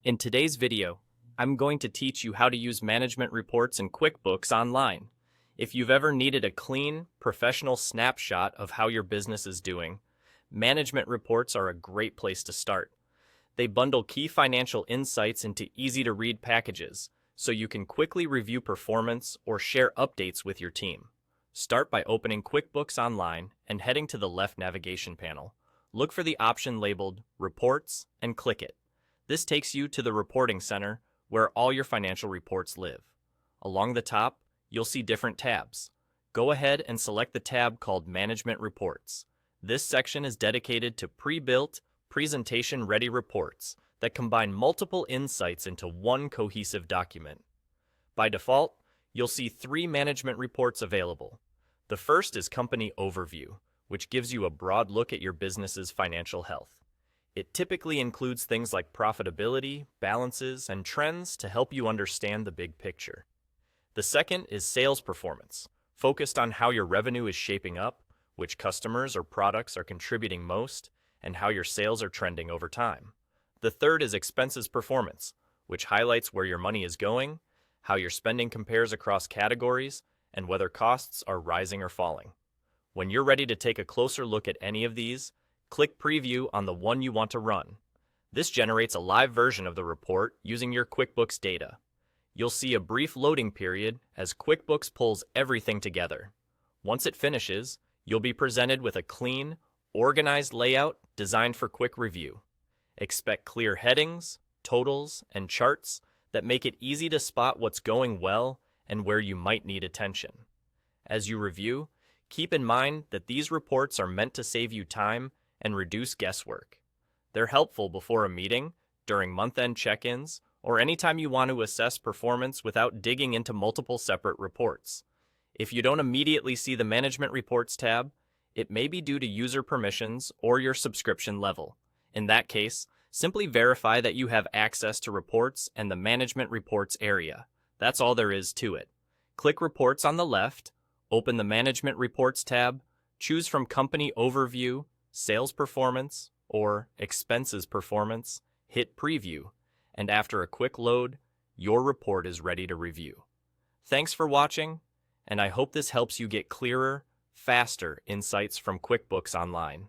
In today's video, I'm going to teach you how to use management reports in QuickBooks Online. If you've ever needed a clean, professional snapshot of how your business is doing, management reports are a great place to start. They bundle key financial insights into easy-to-read packages, so you can quickly review performance or share updates with your team. Start by opening QuickBooks Online and heading to the left navigation panel. Look for the option labeled Reports and click it. This takes you to the Reporting Center, where all your financial reports live. Along the top, you'll see different tabs. Go ahead and select the tab called Management Reports. This section is dedicated to pre-built, presentation-ready reports that combine multiple insights into one cohesive document. By default, you'll see 3 management reports available. The first is Company Overview, which gives you a broad look at your business's financial health. It typically includes things like profitability, balances, and trends to help you understand the big picture. The second is Sales Performance, focused on how your revenue is shaping up, which customers or products are contributing most, and how your sales are trending over time. The third is Expenses Performance, which highlights where your money is going, how your spending compares across categories, and whether costs are rising or falling. When you're ready to take a closer look at any of these, click Preview on the one you want to run. This generates a live version of the report using your QuickBooks data. You'll see a brief loading period as QuickBooks pulls everything together. Once it finishes, you'll be presented with a clean, organized layout designed for quick review. Expect clear headings, totals, and charts that make it easy to spot what's going well and where you might need attention. As you review, keep in mind that these reports are meant to save you time and reduce guesswork. They're helpful before a meeting, during month-end check-ins, or anytime you want to assess performance without digging into multiple separate reports. If you don't immediately see the Management Reports tab, it may be due to user permissions or your subscription level. In that case, simply verify that you have access to reports and the Management Reports area. That's all there is to it. Click Reports on the left, open the Management Reports tab, choose from Company Overview, Sales Performance, or Expenses Performance, hit Preview, and after a quick load, your report is ready to review. Thanks for watching, and I hope this helps you get clearer, faster insights from QuickBooks Online.